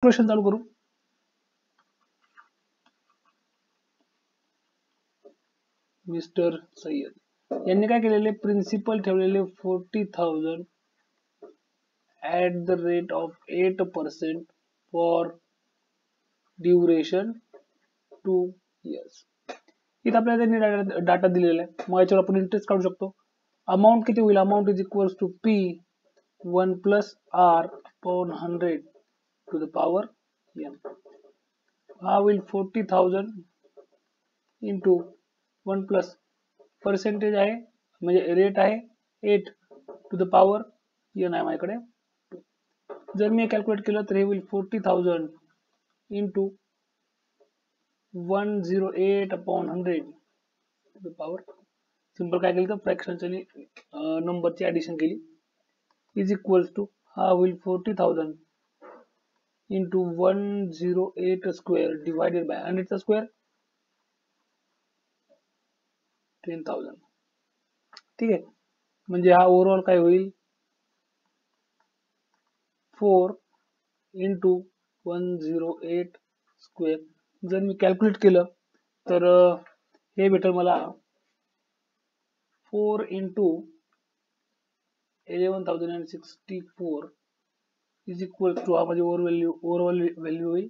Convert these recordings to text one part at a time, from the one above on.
Question चालू करू. Mister Syed यांनी काय केलेले, प्रिन्सिपल ठेवलेले 40,000 at the rate of 8% for duration 2 years. इथं आपल्याला त्यांनी डाटा दिलेला आहे. मग याच्यावर आपण इंटरेस्ट काढू शकतो. अमाऊंट किती होईल, amount is equals to P 1 plus R upon 100 to the power n. हा होईल 40,000 इंटू 1 प्लस पर्सेंटेज आहे म्हणजे रेट आहे 8 टू द पॉवर एन आहे माझ्याकडे. जर मी कॅल्क्युलेट केलं तर हे होईल 40,000 into 108 upon 100 to the power. Simple काय केलं तर फ्रॅक्शनची नंबरची ऍडिशन केली इज इक्वल्स टू हा होईल 40,000 इंटू 108 स्क्वेअर डिवायडेड बाय 100 चा स्क्वेअर 10,000. ठीक आहे, म्हणजे हा ओव्हरऑल काय होईल 4 इंटू 108 स्क्वेअर. जर मी कॅल्क्युलेट केलं तर हे भेटेल मला 4 इंटू 11,064 इज इक्वल टू हा माझी ओव्हरऑल व्हॅल्यू होईल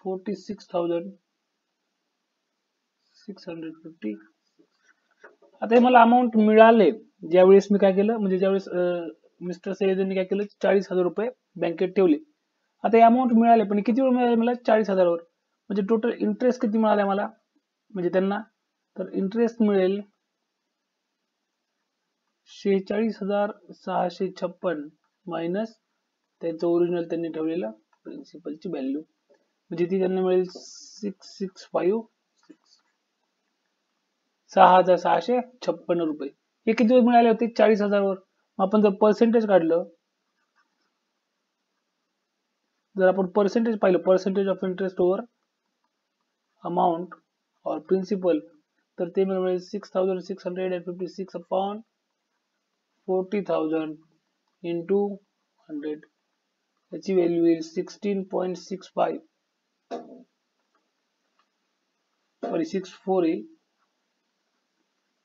46,650. आता हे मला अमाऊंट मिळाले ज्यावेळेस मी काय केलं, म्हणजे ज्यावेळेस मिस्टर सय्यदनी काय केलं 40,000 रुपये बँकेत ठेवले. आता हे अमाऊंट मिळाले पण किती वेळ मिळाले मला 40,000वर, म्हणजे टोटल इंटरेस्ट किती मिळाला मला म्हणजे त्यांना, तर इंटरेस्ट मिळेल 46,656 मायनस त्यांचं ओरिजिनल त्यांनी ठेवलेलं प्रिन्सिपलची व्हॅल्यू, म्हणजे ती त्यांना मिळेल 6,656 6,656 रुपये. हे किती वेळ मिळाले होते 40,000वर. आपण जर पर्सेंटेज काढलं, जर आपण पर्सेंटेज पाहिलं, percentage of interest over amount और प्रिन्सिपल, तर ते मिळेल 6,656 अपॉन 40,000 इंटू 100. याची व्हॅल्यू येईल 16.65 सॉरी 64 येईल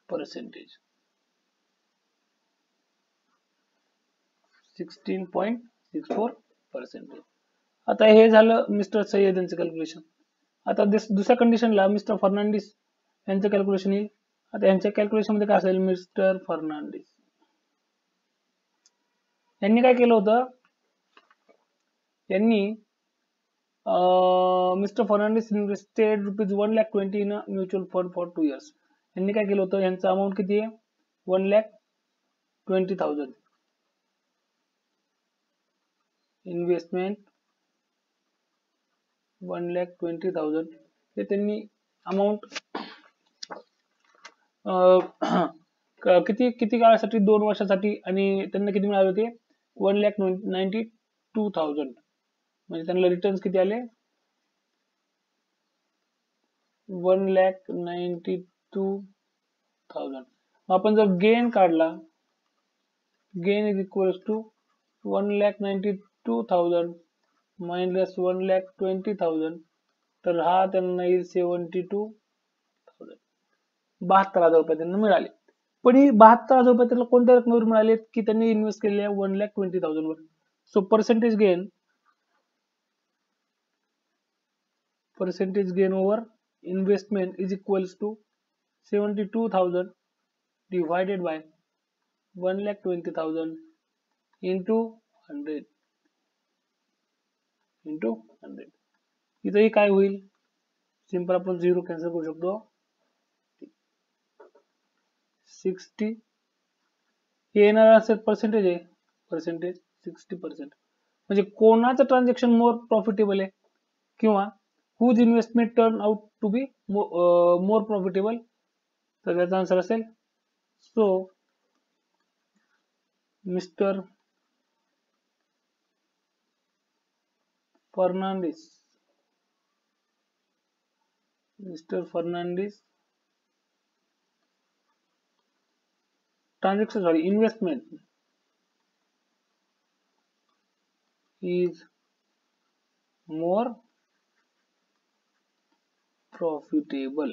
पर्सेंटेज 16.64%. आता हे झालं मिस्टर सय्यद यांचं कॅल्क्युलेशन. आता दुसऱ्या कंडिशनला मिस्टर फर्नांडिस यांचं कॅल्क्युलेशन येईल. आता यांच्या कॅल्क्युलेशन मध्ये काय असेल, मिस्टर फर्नांडिस यांनी काय केलं होतं, यांनी mister Fernandes invested ₹1,20,000 in mutual fund for 2 years. यांनी काय केलं होतं, यांचं अमाऊंट किती आहे 1,20,000 इन्व्हेस्टमेंट 1,20,000 हे त्यांनी अमाऊंट किती किती काळासाठी 2 वर्षासाठी, आणि त्यांना किती मिळाले होते 1,92,000, म्हणजे त्यांना रिटर्न्स किती आले 1,92,000. आपण जर गेन काढला, gain is equals to 1,92,000 minus 1,20,000, तर हा त्यांना येईल 72,000. 72,000 रुपये त्यांना मिळाले. पण ही 72,000 रुपये त्यांना कोणत्या रकमेवर मिळाले की त्यांनी इन्व्हेस्ट केलेल्या 1,20,000 वर. So percentage gain over investment is equals to 72,000 divided by 1,20,000 into 100 into 100. इथंही काय होईल, सिंपल आपण 0 कॅन्सल करू शकतो. 60 हे येणार असेल पर्सेंटेज आहे, पर्सेंटेज 60%. म्हणजे कोणाचं ट्रान्झॅक्शन मोर प्रॉफिटेबल आहे, किंवा whose investment turn out to be more profitable, तर त्याचा आन्सर असेल so mister Fernandes transaction, sorry, investment is more profitable